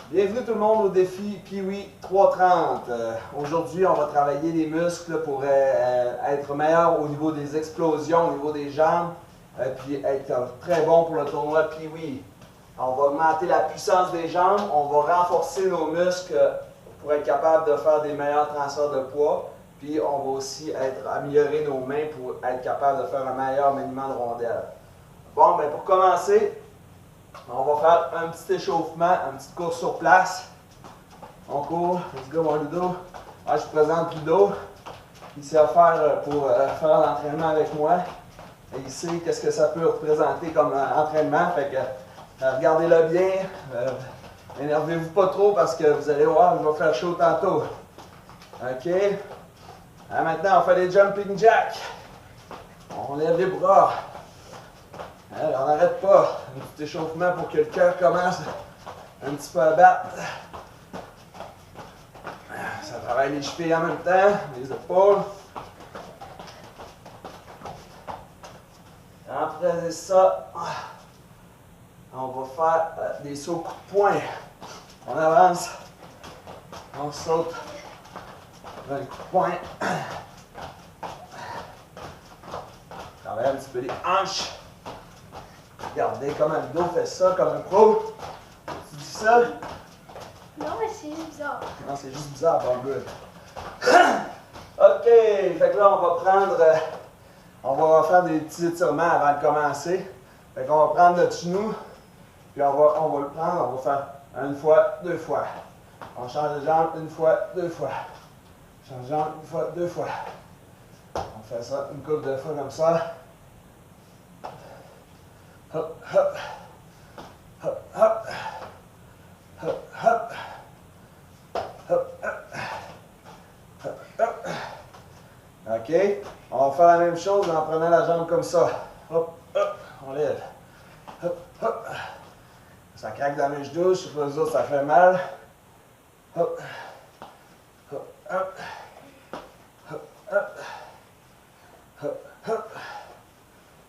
Bienvenue tout le monde au défi Pee-Wee 330. Aujourd'hui, on va travailler les muscles pour être meilleur au niveau des explosions, au niveau des jambes, puis être très bon pour le tournoi Pee-Wee. On va augmenter la puissance des jambes, on va renforcer nos muscles pour être capable de faire des meilleurs transferts de poids, puis on va aussi améliorer nos mains pour être capable de faire un meilleur maniement de rondelle. Bon, ben pour commencer, on va faire un petit échauffement, une petite course sur place. On court, let's go mon Ludo. Je vous présente Ludo. Il s'est offert pour faire l'entraînement avec moi. Et il sait qu'est-ce que ça peut représenter comme entraînement. Fait que regardez-le bien. Énervez-vous pas trop parce que vous allez voir, il va faire chaud tantôt. OK? Maintenant, on fait des jumping jacks. On lève les bras. On n'arrête pas. Un petit échauffement pour que le cœur commence un petit peu à battre. Ça travaille les chevilles en même temps, les épaules. Après ça, on va faire des sauts coups de poing. On avance, on saute un coup de poing. Travaille un petit peu les hanches. Regardez comment le dos fait ça comme un pro. Tu dis ça? Non, mais c'est juste bizarre. Non, c'est juste bizarre, bon, good. OK, fait que là, on va faire des petits étirements avant de commencer. Fait qu'on va prendre notre genou, puis on va le prendre, on va faire une fois, deux fois. On change de jambe une fois, deux fois. On change de jambe une fois, deux fois. On fait ça une couple de fois comme ça. Hop, hop, hop, hop, hop, hop, hop, hop, hop. OK? On va faire la même chose en prenant la jambe comme ça. Hop, hop, on lève. Hop, hop. Ça craque dans mes genoux, je sais pas les autres, ça fait mal. Hop, hop, hop, hop, hop, hop, hop,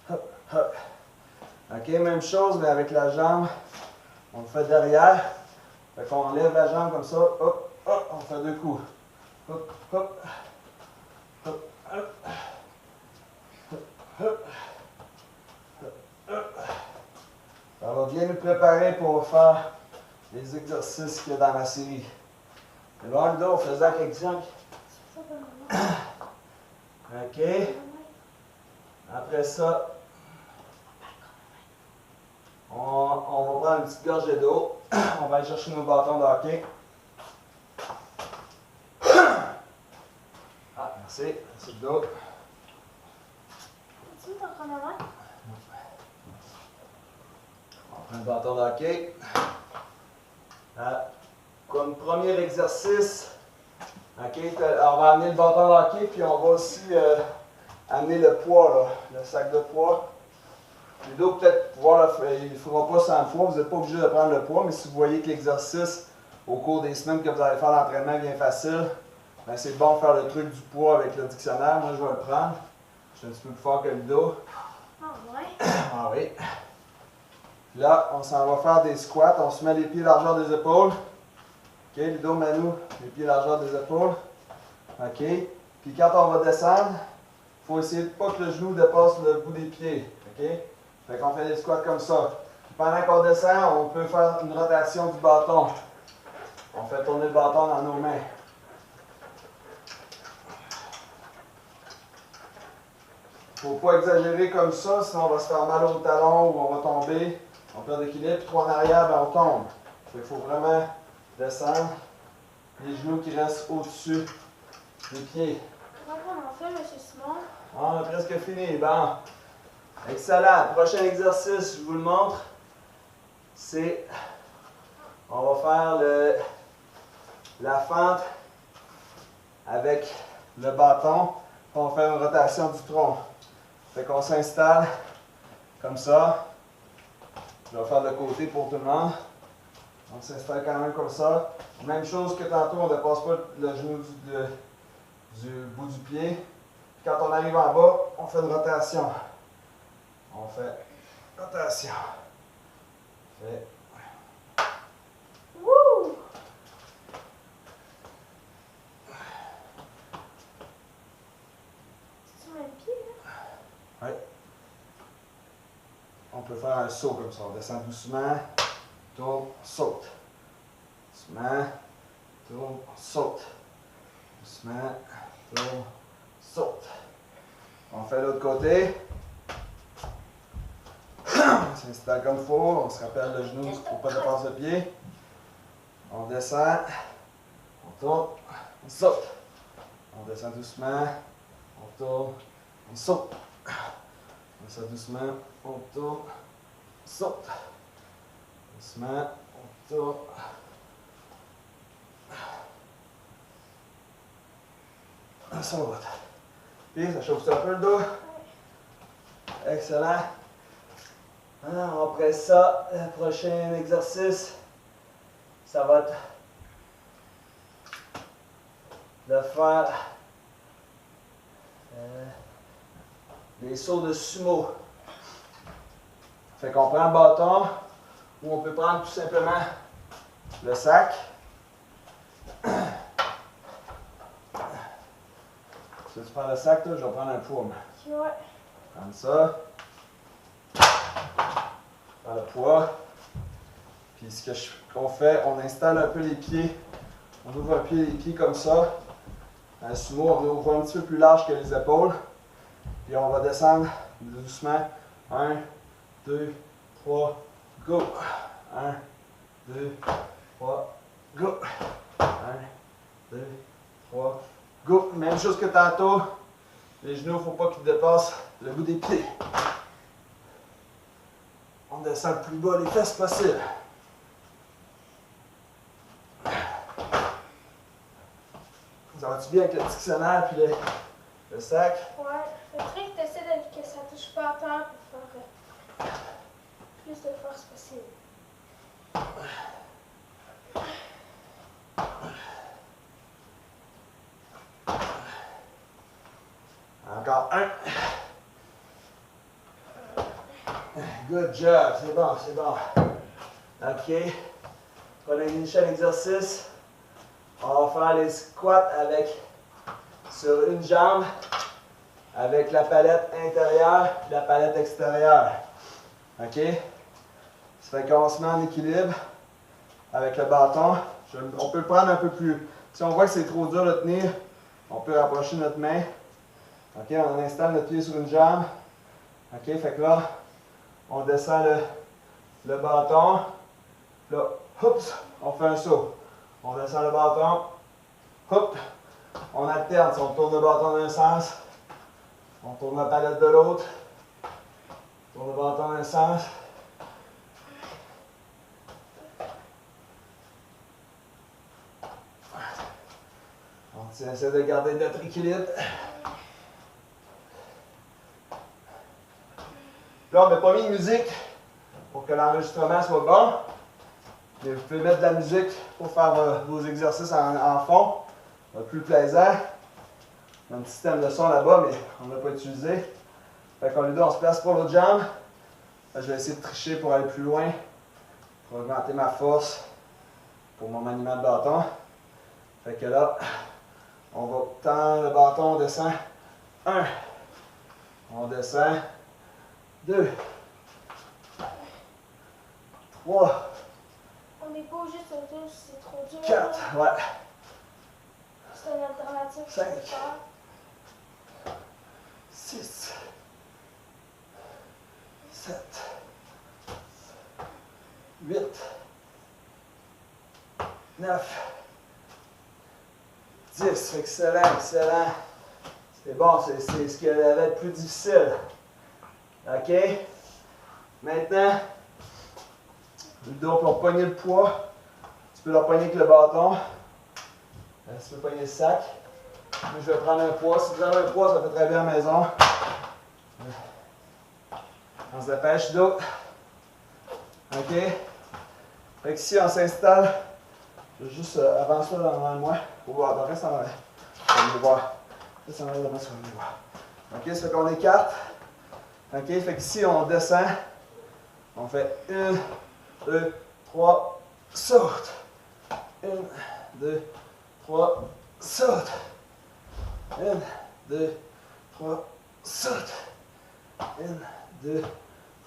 hop, hop. OK, même chose, mais avec la jambe, on le fait derrière. Fait qu'on lève la jambe comme ça, hop, hop, on fait deux coups. Hop, hop, hop, hop, hop, hop, hop. Ça va bien nous préparer pour faire les exercices qu'il y a dans la série. Et là, là, on faisait quelques exemples. OK. Après ça, on va prendre une petite gorgée d'eau. On va aller chercher nos bâtons de hockey. Ah, merci. Merci de l'eau. Tu veux t'en prendre un verre? On prend le bâton de hockey. Comme premier exercice, okay, on va amener le bâton de hockey, puis on va aussi amener le poids, là, le sac de poids. Ludo, peut-être, il ne fera pas 100 fois, vous n'êtes pas obligé de prendre le poids, mais si vous voyez que l'exercice, au cours des semaines que vous allez faire l'entraînement est bien facile, ben c'est bon de faire le truc du poids avec le dictionnaire. Moi, je vais le prendre. Je suis un petit peu plus fort que Ludo. Ah ouais? Ah oui. Là, on s'en va faire des squats. On se met les pieds largeur des épaules. OK, Ludo, Manu, les pieds largeur des épaules. OK. Puis quand on va descendre, il faut essayer de pas que le genou dépasse le bout des pieds. OK? Fait qu'on fait des squats comme ça. Puis pendant qu'on descend, on peut faire une rotation du bâton. On fait tourner le bâton dans nos mains. Il ne faut pas exagérer comme ça, sinon on va se faire mal au talon ou on va tomber. On perd l'équilibre, puis trop en arrière, ben on tombe. Il faut vraiment descendre. Les genoux qui restent au-dessus des pieds. Comment on en fait, M. Simon? On a presque fini. Bon. Excellent. Prochain exercice, je vous le montre. C'est. On va faire la fente avec le bâton. Puis on fait une rotation du tronc. Fait qu'on s'installe comme ça. Je vais faire de côté pour tout le monde. On s'installe quand même comme ça. Même chose que tantôt, on ne dépasse pas le genou du bout du pied. Puis quand on arrive en bas, on fait une rotation. On fait rotation. Fait. Wouh! peut faire un saut comme ça. On descend doucement, tourne, saute. Doucement, tourne, saute. Doucement, tourne, saute. On fait l'autre côté. On s'installe comme il faut. On se rappelle le genou pour pas dépasser le pied. On descend, on tourne, on saute. On descend doucement, on tourne, on saute. On descend doucement, on tourne, on saute. Doucement, on tourne. On saute. Puis ça chauffe un peu le dos. Excellent. Alors, après ça, le prochain exercice, ça va être de faire des sauts de sumo. Fait qu'on prend le bâton ou on peut prendre tout simplement le sac. Si tu prends le sac, là, je vais prendre un poids. Ouais. Prendre ça. Prends le poids. Puis ce qu'on fait, on installe un peu les pieds. On ouvre un pied, les pieds comme ça. Un sumo, on ouvre un petit peu plus large que les épaules. Puis on va descendre doucement. 1, 2, 3, go. 1, 2, 3, go. 1, 2, 3, go. Même chose que tantôt. Les genoux, il ne faut pas qu'ils dépassent le bout des pieds. On descend le plus bas les fesses possible. Ça va-tu bien avec le dictionnaire puis le sac? Ouais. Le truc, t'essaies que ça touche pas à terre pour faire plus de force possible. Encore un. Good job, c'est bon, c'est bon. OK. Prochain exercice. On va faire les squats sur une jambe avec la palette intérieure et la palette extérieure. OK? Ça fait qu'on se met en équilibre avec le bâton. On peut le prendre un peu plus. Si on voit que c'est trop dur de tenir, on peut rapprocher notre main. OK? On installe notre pied sur une jambe. OK? Fait que là, on descend le bâton. Là, oups, on fait un saut. On descend le bâton. Hop, on alterne. Si on tourne le bâton d'un sens, on tourne la palette de l'autre. On tourne le bâton d'un sens. On essaie de garder notre équilibre. Là, on n'a pas mis de musique pour que l'enregistrement soit bon. Mais vous pouvez mettre de la musique pour faire vos exercices en fond. Ça va être plus plaisant. On a un petit système de son là-bas, mais on ne l'a pas utilisé. Fait qu'on lui dit, on se place pour l'autre jambe. Là, je vais essayer de tricher pour aller plus loin, pour augmenter ma force pour mon maniement de bâton. Fait que là, on va tendre le bâton, on descend. 1. On descend. 2. 3. On n'est pas obligé de sauter si c'est trop dur. 4. Ouais. C'est une alternative. 5. 6. 7. 8. 9. 10. Excellent, excellent. C'est bon, c'est ce qui va être plus difficile. OK? Maintenant, le dos pour pogner le poids. Tu peux le pogner avec le bâton. Tu peux pogner le sac. Moi, je vais prendre un poids. Si vous avez un poids, ça fait très bien à la maison. On se dépêche dos. OK? Fait que si on s'installe, je vais juste avancer devant moi. Pour voir. Reste en arrière. On va voir. Reste en arrière devant sur le voir. OK? Ça fait qu'on écarte. OK? Fait que si on descend, on fait 1, 2, 3, saute. 1, 2, 3, saute. 1, 2, 3, saute. 1, 2,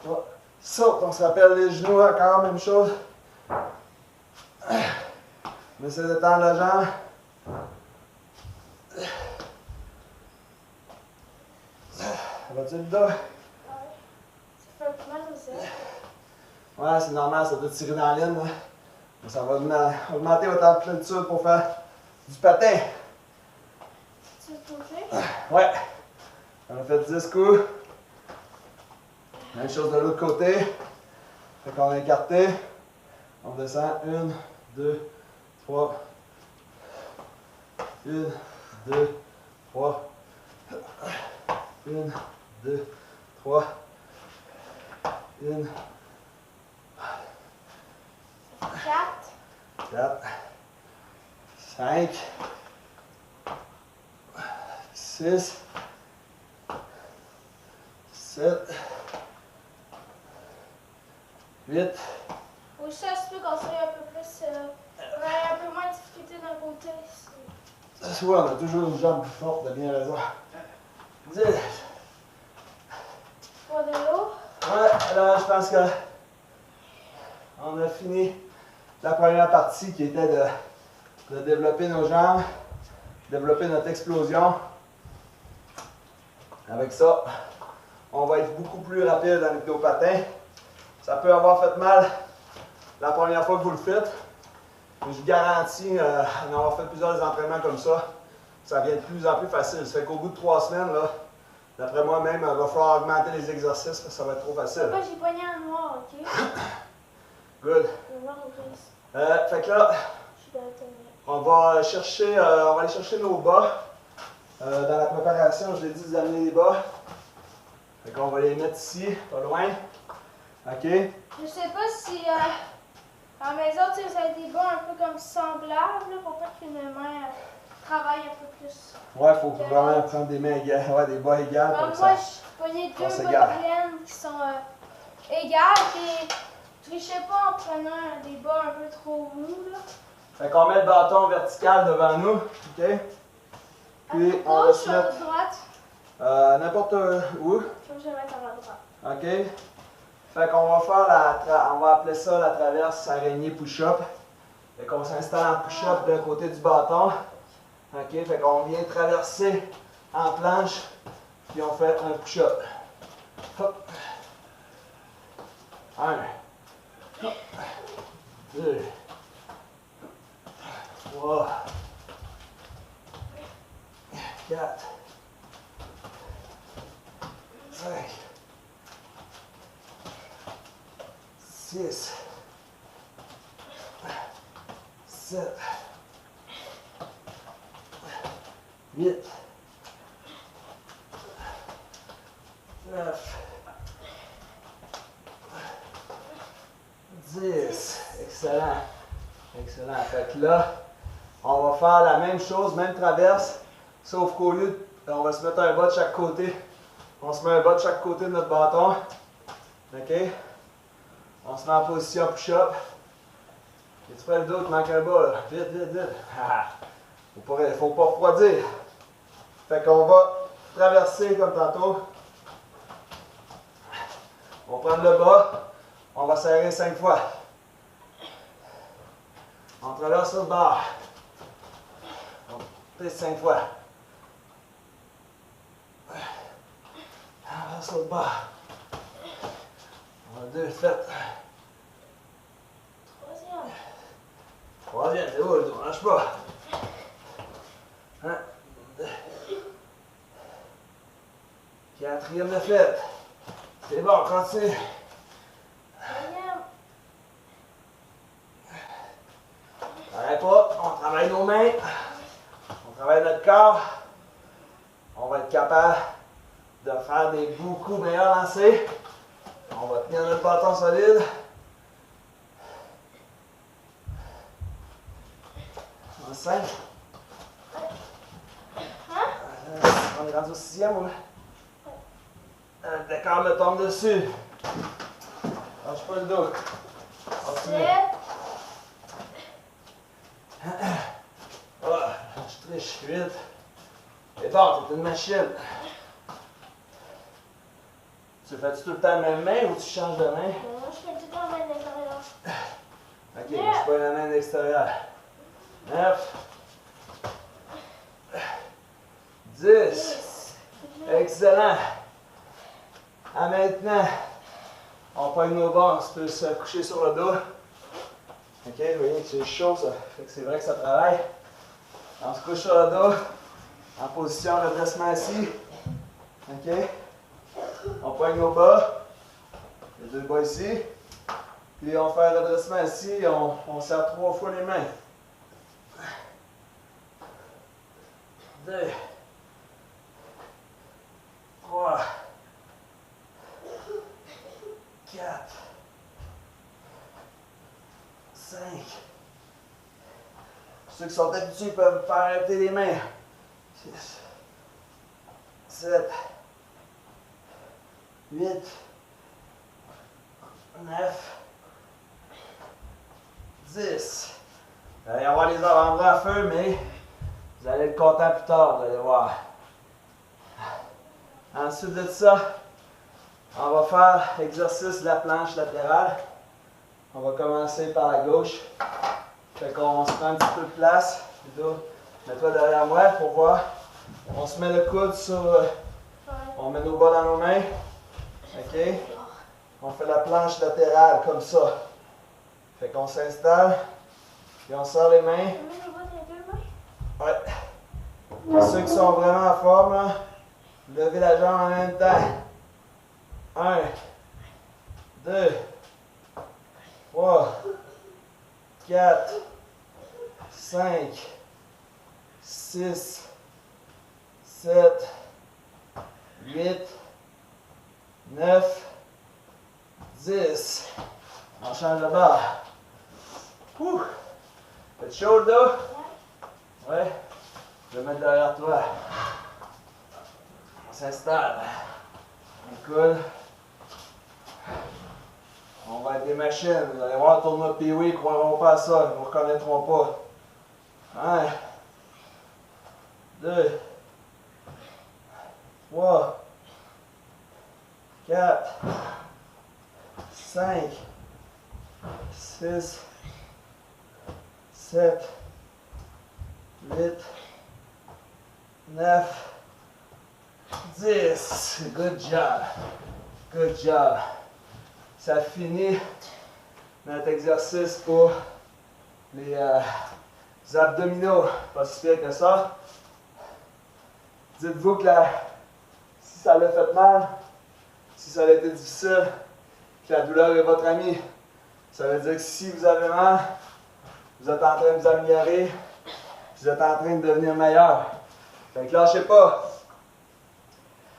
3, Saute, on se rappelle les genoux encore, même chose. On essaie de tendre la jambe. Va-tu le dos? Ouais. Ça fait mal aux ailes. Ouais, c'est normal, ça doit tirer dans la ligne. Hein. Mais ça va augmenter votre amplitude pour faire du patin. Tu veux toucher? Ouais. On a fait 10 coups. Même chose de l'autre côté. Fait qu'on a écarté. On descend. 1, 2, 3. 1, 2, 3. 1, 2, 3. 1. 4. 4. 5. 6. 7. 8. Ou ça se peut qu'on soit un peu plus. On a un peu moins de difficulté d'un côté. C'est vrai, on a toujours une jambe plus forte, de bien raison. 10. Pas de l'eau. Ouais, là, je pense que on a fini la première partie qui était de développer nos jambes, développer notre explosion. Avec ça, on va être beaucoup plus rapide avec nos patins. Ça peut avoir fait mal la première fois que vous le faites, mais je vous garantis, en avoir fait plusieurs entraînements comme ça vient de plus en plus facile. Ça fait qu'au bout de 3 semaines, là, d'après moi-même, il va falloir augmenter les exercices parce que ça va être trop facile. Moi, j'ai pogné un noir, ok? Good. Le noir ou gris. Fait que là, Je suis dans le tenir. on va aller chercher nos bas. Dans la préparation, je l'ai dit, vous amenez les bas. Fait qu'on va les mettre ici, pas loin. OK? Je sais pas si à la maison, tu sais, vous avez des bas un peu comme semblables, là, pour pas qu'une main travaille un peu plus. Ouais, il faut vraiment prendre des mains égales, ouais, des bas égales. Alors, pour que moi, ça... je prenais ça deux s'égale. bas de laine qui sont égales, et trichez pas en prenant des bas un peu trop mous, là. Fait qu'on met le bâton vertical devant nous, OK? À Puis on va gauche se ou à mettre droite? n'importe où, Je vais mettre à la droite. OK? Fait qu'on va faire on va appeler ça la traverse araignée push-up. Fait qu'on s'installe en push-up d'un côté du bâton. OK? Fait qu'on vient traverser en planche, puis on fait un push-up. Hop. 1. 2. 3. 4. 5. 6. 7. 8. 9. 10. Excellent. Excellent. Fait que là, on va faire la même chose, même traverse, sauf qu'au lieu, on va se mettre un bas de chaque côté. On se met un bas de chaque côté de notre bâton. OK? On se met en position push-up. Et tu fais le dos, tu manques un bas, là. Vite, vite, vite. Faut pas refroidir. Fait qu'on va traverser comme tantôt. On va prendre le bas. On va serrer 5 fois. On traverse le bord. On pèse 5 fois. On traverse le bord. On a 2 faites. Troisième, c'est où, on lâche pas. 1, 2. Quatrième de fête. C'est bon, continue. Arrête pas, on travaille nos mains. On travaille notre corps. On va être capable de faire des beaucoup meilleurs lancers. On va tenir notre bâton solide. On est 5. On est rendu au 6e, le décor me tombe dessus. Lâche pas le dos. Continue. Oh, je triche. 8. Et bon, t'es une machine. Tu fais-tu tout le temps la même main ou tu changes de main? Moi, je fais tout le temps la main de l'intérieur. Ok, je pas la main de l'extérieur. 9. 10. Excellent. À maintenant, on pogne nos bras, on peut se coucher sur le dos. Ok, vous voyez que c'est chaud, ça fait que c'est vrai que ça travaille. On se couche sur le dos, en position redressement assis. Ok. On pogne nos bas, les deux bas ici. Puis on fait un redressement assis et on serre 3 fois les mains. 2, 3, 4, 5. Ceux qui sont habitués peuvent faire arrêter les mains. 6, 7, 8, 9, 10. Il va y avoir les avant-bras à feu, mais vous allez être content plus tard, vous allez voir. Ensuite de ça, on va faire l'exercice de la planche latérale. On va commencer par la gauche. Fait qu'on se prend un petit peu de place. Mets-toi derrière moi pour voir. On se met le coude sur... on met nos bas dans nos mains. OK? On fait la planche latérale comme ça. Fait qu'on s'installe. Puis on serre les mains. Ouais. Ceux qui sont vraiment en forme, là, levez la jambe en même temps. 1, 2, 3, 4, 5, 6, 7, 8, 9, 10. On change de barre. Faites chaud le dos? Ouais. Je vais mettre derrière toi. On s'installe. On coule. On va être des machines. Vous allez voir le tournoi Pee Wee, ils ne croiront pas à ça. Ils ne vous reconnaîtront pas. 1, 2, 3, 4, 5, 6, 7, 8, 9, 10. Good job. Good job. Ça finit notre exercice pour les abdominaux. Pas si pire que ça. Dites-vous que si ça l'a fait mal, si ça a été difficile, que la douleur est votre amie. Ça veut dire que si vous avez mal, vous êtes en train de vous améliorer, vous êtes en train de devenir meilleur. Fait que lâchez pas.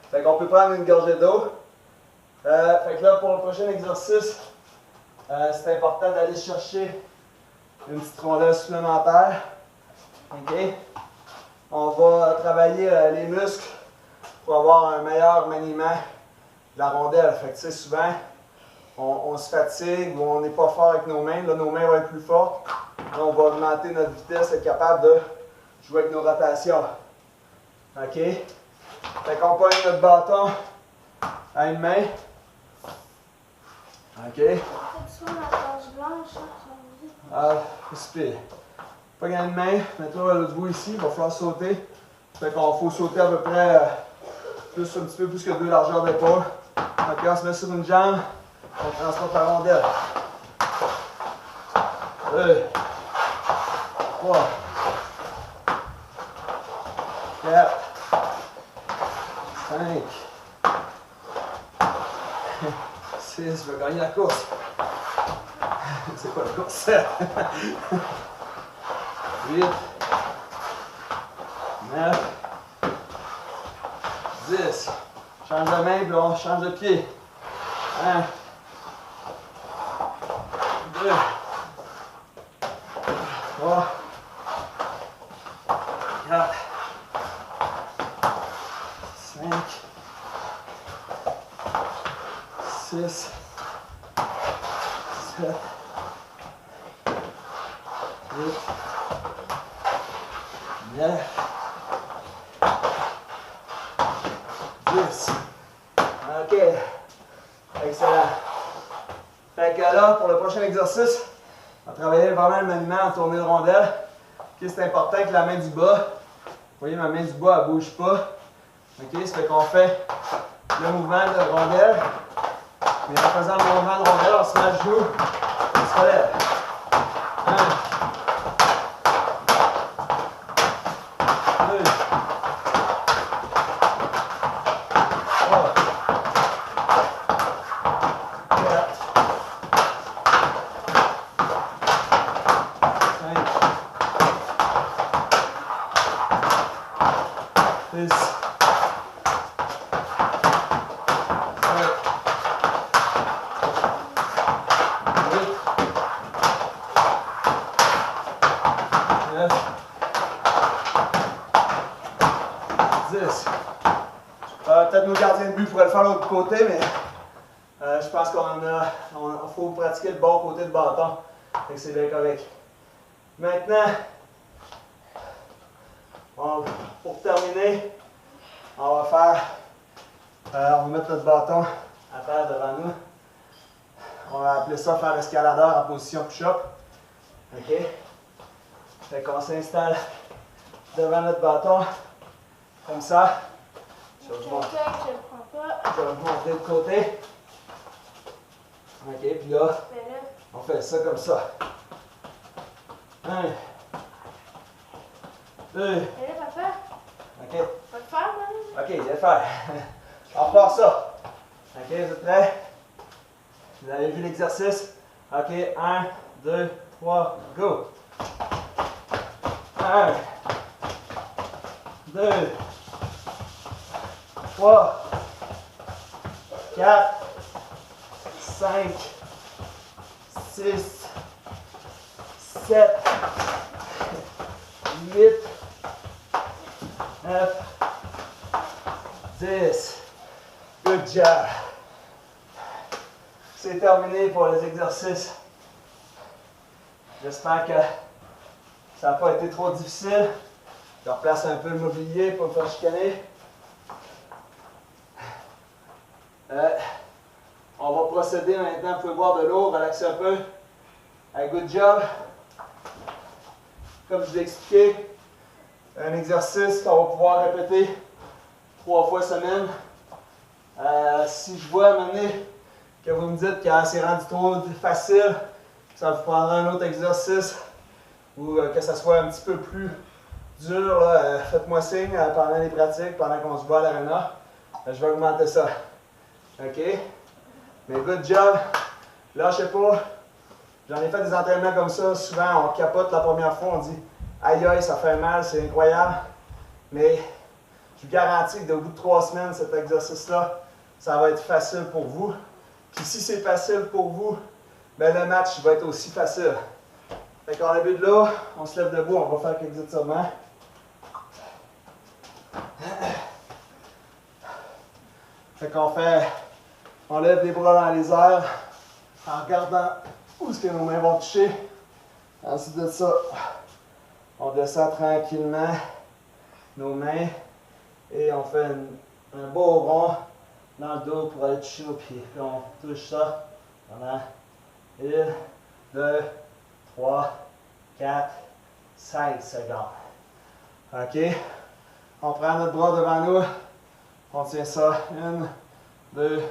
Fait qu'on peut prendre une gorgée d'eau. Fait que là, pour le prochain exercice, c'est important d'aller chercher une petite rondelle supplémentaire. OK? On va travailler les muscles pour avoir un meilleur maniement de la rondelle. Fait que tu sais, souvent, on se fatigue ou on n'est pas fort avec nos mains. Là, nos mains vont être plus fortes. Là, on va augmenter notre vitesse, être capable de jouer avec nos rotations. OK? Fait qu'on pogne notre bâton à une main. OK? Ah, c'est pire. Pogne à une main, mets-toi à l'autre bout ici, il va falloir sauter. Fait qu'on faut sauter à peu près un petit peu plus que 2 largeurs d'épaule. OK, on se met sur une jambe, on transporte la rondelle. 2, 3, 4, 5, 6, je vais gagner la course. C'est quoi la course? 7, 8, 9, 10. Change de main, puis on change de pied. 1, 2, 3, 4, 5, 6, 7, 8, 9, 10. OK. Excellent. Fait que là, pour le prochain exercice, on va travailler vraiment le maniement en tournée de rondelle. Okay, c'est important que la main du bas, vous voyez ma main du bas, elle ne bouge pas. Okay, ça fait qu'on fait le mouvement de rondelle. Mais en faisant le mouvement de rondelle, on se met à genoux, on se relève. 1, 2, 3, 4, 5, 6, 7, 8, 9, 10. Peut-être nos gardiens de but pourraient le faire de l'autre côté, mais je pense qu'il faut pratiquer le bon côté de bâton. Fait que c'est bien correct. Maintenant, pour terminer, on va mettre notre bâton à terre devant nous. On va appeler ça faire l'escaladeur en position push-up. OK? Fait qu'on s'installe devant notre bâton, comme ça. Je vais vous montrer de côté. OK, puis là, on fait ça comme ça. 1, 2. Papa, OK. tu vas le faire, maman? OK, il va le faire. On repart ça. OK, vous êtes prêts? Vous avez vu l'exercice? OK, 1, 2, 3, go! 1, 2, 3, 4, 5, 6, 7, 8, 9, 10. Good job. C'est terminé pour les exercices. J'espère que ça n'a pas été trop difficile. Je replace un peu le mobilier pour me faire chicaner. On va procéder maintenant. Vous pouvez boire de l'eau, relaxer un peu. Good job. Comme je vous ai expliqué, un exercice qu'on va pouvoir répéter 3 fois semaine. Si je vois à un moment donné que vous me dites que c'est rendu trop facile, que ça vous prendra un autre exercice ou que ça soit un petit peu plus dur, faites-moi signe pendant les pratiques, pendant qu'on se voit à l'aréna. Je vais augmenter ça. OK? Mais good job. Lâchez pas. J'en ai fait des entraînements comme ça. Souvent, on capote la première fois. On dit aïe aïe, ça fait mal, c'est incroyable. Mais je vous garantis qu'au bout de 3 semaines, cet exercice-là, ça va être facile pour vous. Puis si c'est facile pour vous, ben le match va être aussi facile. Fait qu'on a bu de l'eau, on se lève debout, on va faire quelques étirements. Fait on lève les bras dans les airs en regardant où est-ce que nos mains vont toucher. Ensuite de ça, on descend tranquillement nos mains et on fait un beau rond dans le dos pour aller toucher nos pieds. Puis on touche ça pendant 1, 2, 3, 4, 5 secondes. OK? On prend notre bras devant nous. On tient ça. 1, 2,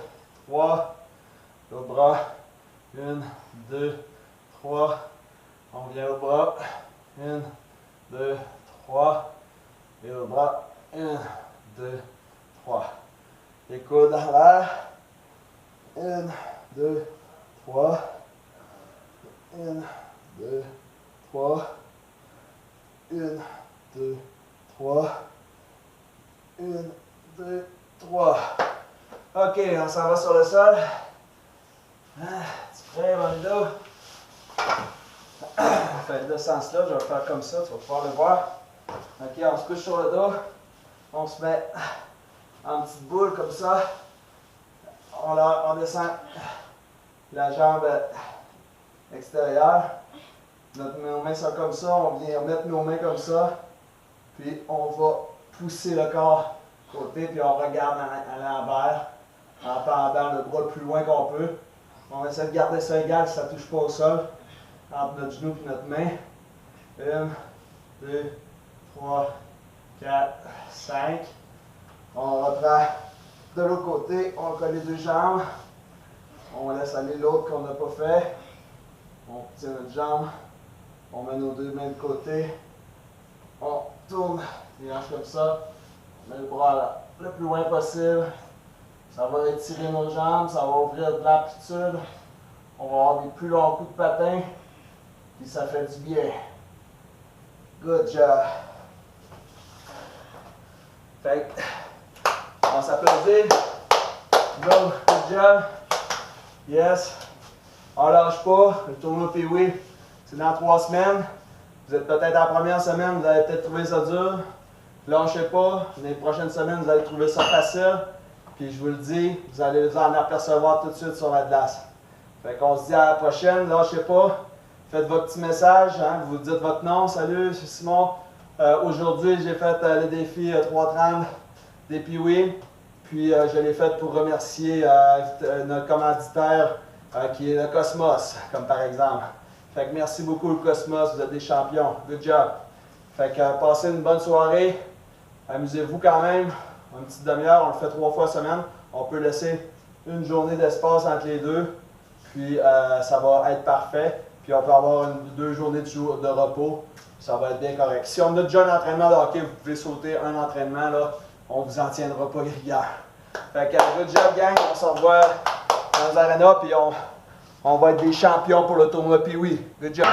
3. L'autre bras. 1, 2, 3. On vient au bras. 1, 2, 3. Et l'autre bras. 1, 2, 3. Les coudes en l'air. 1, 2, 3. 1, 2, 3. 1, 2, 3. 1, 2, 3. OK, on s'en va sur le sol. Tu prêt, Valido? Fait de ce sens-là, je vais faire comme ça, tu vas pouvoir le voir. OK, on se couche sur le dos. On se met en petite boule comme ça. On descend la jambe extérieure. Nos mains sont comme ça. On vient mettre nos mains comme ça. Puis on va pousser le corps côté, puis on regarde à l'envers. en pendant le bras le plus loin qu'on peut. On essaie de garder ça égal si ça ne touche pas au sol, entre notre genou et notre main. 1, 2, 3, 4, 5. On reprend de l'autre côté, on colle les deux jambes. On laisse aller l'autre qu'on n'a pas fait. On tient notre jambe. On met nos deux mains de côté. On tourne les hanches comme ça. On met le bras là, le plus loin possible. Ça va étirer nos jambes, ça va ouvrir de l'amplitude. On va avoir des plus longs coups de patin. Puis ça fait du bien. Good job. Fait que, on s'applaudit. Go, good job. Yes. On lâche pas. Le tournoi Pee-Wee, c'est dans 3 semaines. Vous êtes peut-être en première semaine, vous allez peut-être trouver ça dur. Lâchez pas. Dans les prochaines semaines, vous allez trouver ça facile. Puis je vous le dis, vous allez vous en apercevoir tout de suite sur la glace. Fait qu'on se dit à la prochaine, lâchez pas. Faites votre petit message, hein, vous dites votre nom. Salut, c'est Simon. Aujourd'hui, j'ai fait le défi 330 des Pee-Wee. Puis je l'ai fait pour remercier notre commanditaire qui est le Cosmos, comme par exemple. Fait que merci beaucoup le Cosmos, vous êtes des champions. Good job. Fait que passez une bonne soirée. Amusez-vous quand même. Une petite demi-heure, on le fait 3 fois semaine. On peut laisser une journée d'espace entre les deux. Puis ça va être parfait. Puis on peut avoir 2 journées de repos. Ça va être bien correct. Si on a déjà un entraînement de hockey, vous pouvez sauter un entraînement. Là, on vous en tiendra pas rigueur. Fait que good job gang. On se revoit dans les arénas. Puis on va être des champions pour le tournoi Pee-Wee. Good job.